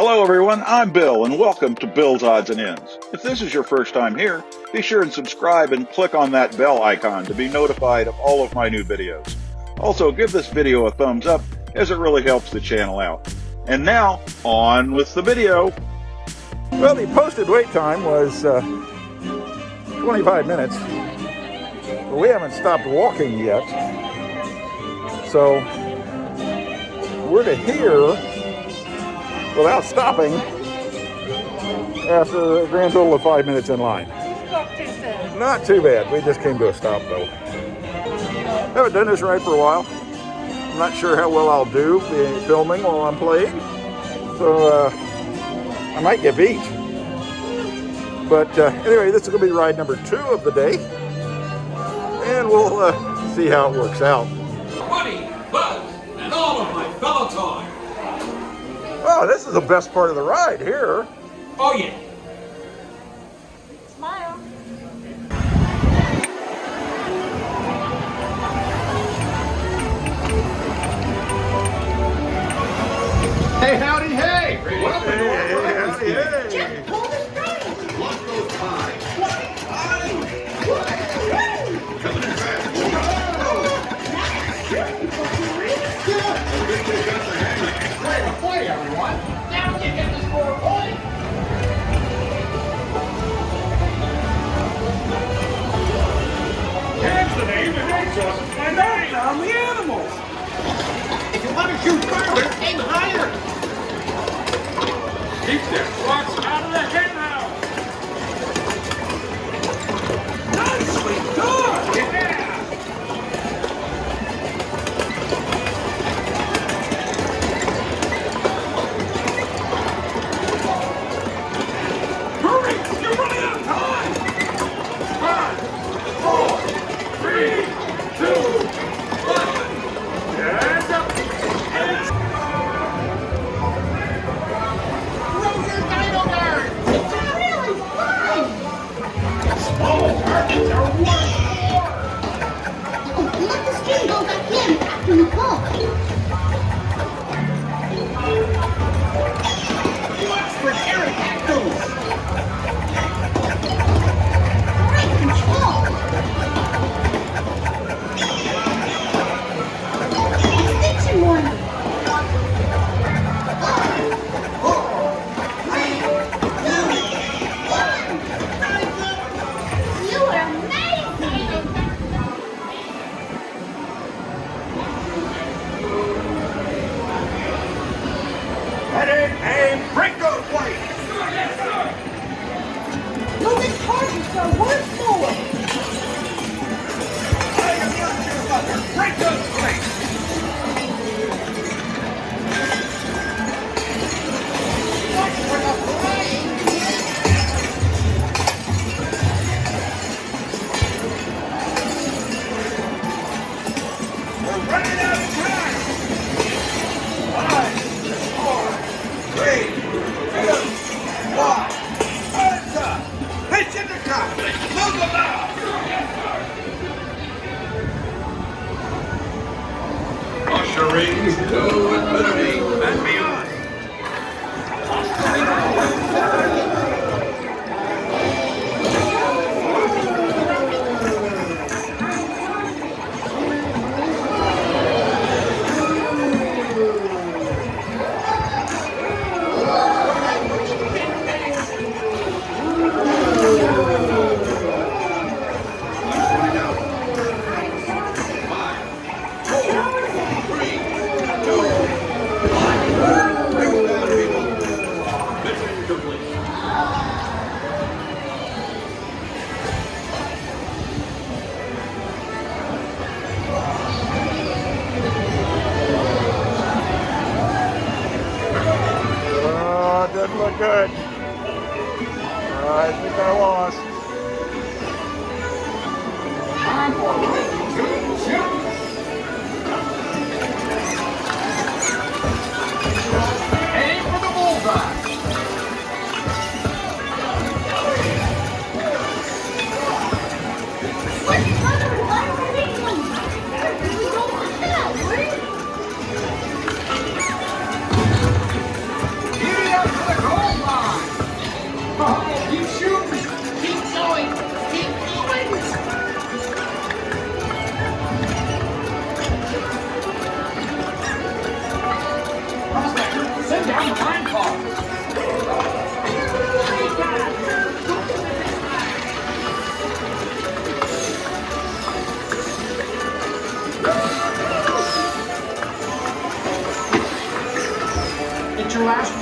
Hello everyone, I'm Bill and welcome to Bill's Odds and Ends. If this is your first time here, be sure and subscribe and click on that bell icon to be notified of all of my new videos. Also, give this video a thumbs up as it really helps the channel out. And now, on with the video. Well, the posted wait time was 25 minutes, but we haven't stopped walking yet. So we're to here without stopping after a grand total of 5 minutes in line. Not too bad. Not too bad. We just came to a stop though. Haven't done this ride for a while. I'm not sure how well I'll do filming while I'm playing. So I might get beat. But anyway, this is going to be ride number 2 of the day. And we'll see how it works out. Buddy, Buzz, and all of my fellow toys. Oh, this is the best part of the ride here. Oh yeah. Smile. Hey, howdy, hey! Welcome to our Howdy, hey. Lock those pies. Way to play, everyone! Now you get the score point! Here's the name that makes us, and I'm the animals! If you want to shoot further, aim higher! Keep their rocks out of the henhouse! Nicely done! Yeah! Hurry! You're running out of time! 5, 4, 3, 2, 1! Hands up! Throw your dino guard! It's really fun. Small targets are worth more! Oh, let the stream go back in after you call. Watch for pterodactyls! Great control. Extinction warning. 5, 4, 3, 2, 1. You are amazing. Headed and break those plates! Yes, sir! Moving targets are worth more. I am not your mother! Break those plates! Watch for the flying! We're running out of time! 5, 4, 3, 2, 1! Hands up! Pitch in the cockpit! Move them out! Ushering to infinity and beyond! Oh, it doesn't look good. I think I lost. Time for to shoot! Aim for the bullseye! What's another one? Big one. Where do we go from now? Where? Giddy up,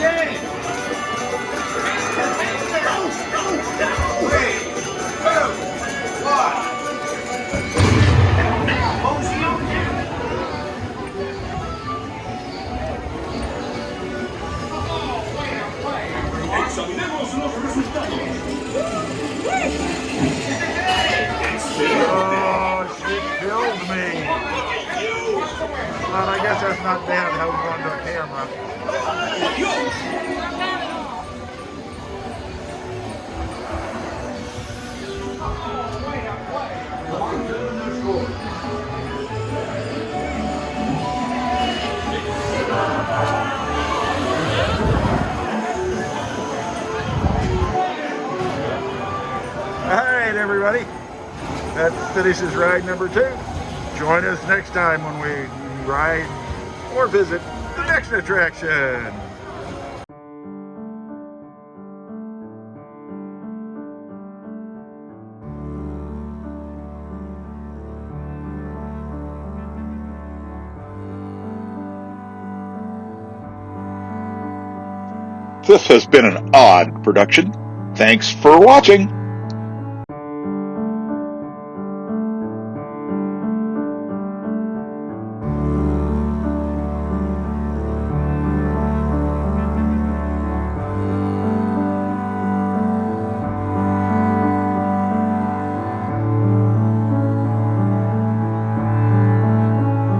game. 3, 2, 1. Examinemos los resultados. Oh, she killed me. Well, I guess that's not bad how on the camera. All right, everybody. That finishes ride number 2. Join us next time when we ride or visit the next attraction. This has been an odd production. Thanks for watching.